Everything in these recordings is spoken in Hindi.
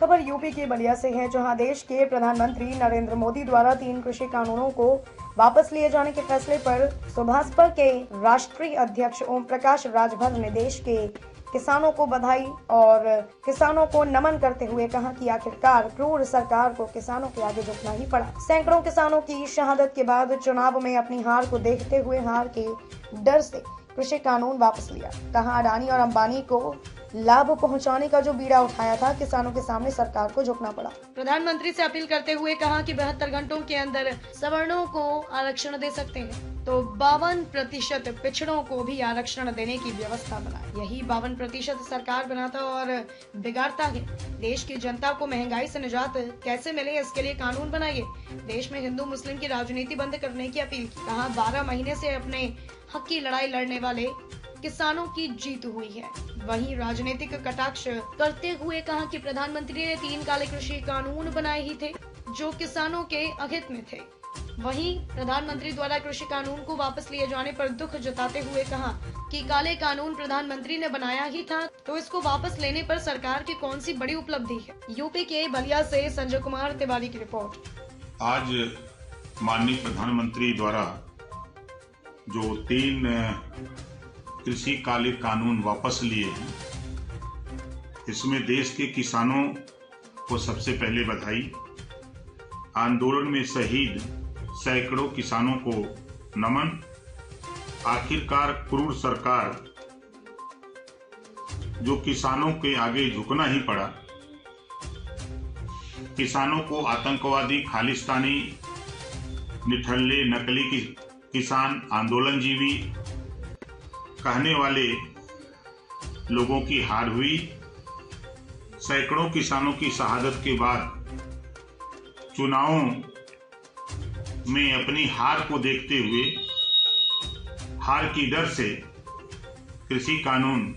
खबर यूपी के बलिया से है, जहां देश के प्रधानमंत्री नरेंद्र मोदी द्वारा 3 कृषि कानूनों को वापस लिए जाने के फैसले पर सुभाषपा के राष्ट्रीय अध्यक्ष ओम प्रकाश राजभर ने देश के किसानों को बधाई और किसानों को नमन करते हुए कहा कि आखिरकार क्रूर सरकार को किसानों के आगे झुकना ही पड़ा। सैकड़ों किसानों की शहादत के बाद चुनाव में अपनी हार को देखते हुए हार के डर से कृषि कानून वापस लिया। कहा अडानी और अंबानी को लाभ पहुंचाने का जो बीड़ा उठाया था, किसानों के सामने सरकार को झुकना पड़ा। प्रधानमंत्री से अपील करते हुए कहा कि 72 घंटों के अंदर सवर्णों को आरक्षण दे सकते हैं तो 52% पिछड़ों को भी आरक्षण देने की व्यवस्था बनाए। यही 52% सरकार बनाता और बिगाड़ता है। देश की जनता को महंगाई से निजात कैसे मिले, इसके लिए कानून बनाइए। देश में हिंदू मुस्लिम की राजनीति बंद करने की अपील की। कहा 12 महीने से अपने हक की लड़ाई लड़ने वाले किसानों की जीत हुई है। वहीं राजनीतिक कटाक्ष करते हुए कहा कि प्रधानमंत्री ने 3 काले कृषि कानून बनाए ही थे जो किसानों के अहित में थे। वहीं प्रधानमंत्री द्वारा कृषि कानून को वापस लिए जाने पर दुख जताते हुए कहा कि काले कानून प्रधानमंत्री ने बनाया ही था तो इसको वापस लेने पर सरकार की कौन सी बड़ी उपलब्धि है। यूपी के बलिया से संजय कुमार तिवारी की रिपोर्ट। आज माननीय प्रधानमंत्री द्वारा जो 3 कृषि काले कानून वापस लिए हैं, इसमें देश के किसानों को सबसे पहले बधाई। आंदोलन में शहीद सैकड़ों किसानों को नमन। आखिरकार क्रूर सरकार जो किसानों के आगे झुकना ही पड़ा। किसानों को आतंकवादी, खालिस्तानी, निठल्ले, नकली किसान, आंदोलनजीवी कहने वाले लोगों की हार हुई। सैकड़ों किसानों की शहादत के बाद चुनावों में अपनी हार को देखते हुए हार की डर से कृषि कानून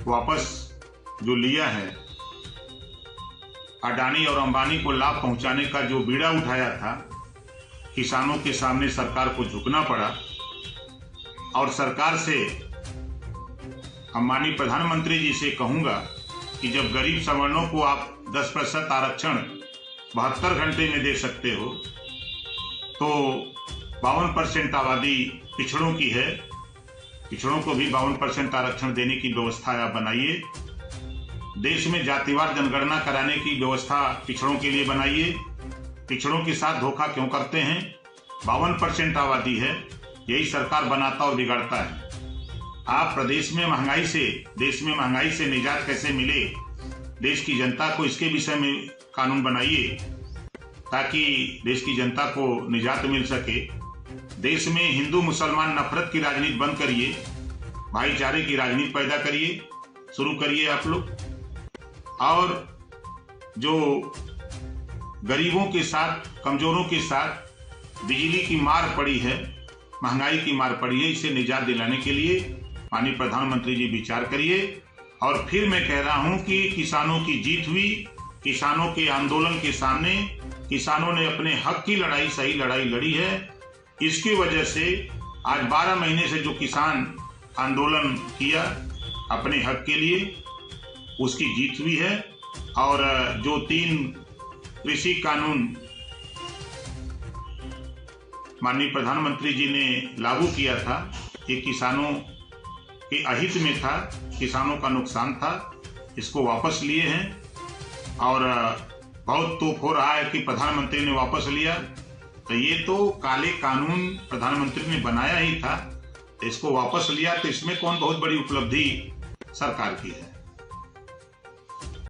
वापस जो लिया है, अडानी और अंबानी को लाभ पहुंचाने का जो बीड़ा उठाया था, किसानों के सामने सरकार को झुकना पड़ा। और सरकार से माननीय प्रधानमंत्री जी से कहूंगा कि जब गरीब सवर्णों को आप 10% आरक्षण 72 घंटे में दे सकते हो तो 52% आबादी पिछड़ों की है। पिछड़ों को भी 52% आरक्षण देने की व्यवस्था आप बनाइए। देश में जातिवार जनगणना कराने की व्यवस्था पिछड़ों के लिए बनाइए। पिछड़ों के साथ धोखा क्यों करते हैं? 52% आबादी है, यही सरकार बनाता और बिगाड़ता है। आप प्रदेश में महंगाई से, देश में महंगाई से निजात कैसे मिले, देश की जनता को इसके विषय में कानून बनाइए ताकि देश की जनता को निजात मिल सके। देश में हिंदू मुसलमान नफरत की राजनीति बंद करिए, भाईचारे की राजनीति पैदा करिए, शुरू करिए आप लोग। और जो गरीबों के साथ, कमजोरों के साथ बिजली की मार पड़ी है, महंगाई की मार पड़ी है, इसे निजात दिलाने के लिए माननीय प्रधानमंत्री जी विचार करिए। और फिर मैं कह रहा हूं कि किसानों की जीत हुई। किसानों के आंदोलन के सामने किसानों ने अपने हक की लड़ाई, सही लड़ाई लड़ी है। इसकी वजह से आज 12 महीने से जो किसान आंदोलन किया अपने हक के लिए, उसकी जीत हुई है। और जो 3 कृषि कानून माननीय प्रधानमंत्री जी ने लागू किया था, ये किसानों के अहित में था, किसानों का नुकसान था, इसको वापस लिए हैं। और बहुत तोप हो रहा है कि प्रधानमंत्री ने वापस लिया, तो ये तो काले कानून प्रधानमंत्री ने बनाया ही था, इसको वापस लिया, तो इसमें कौन बहुत बड़ी उपलब्धि सरकार की है।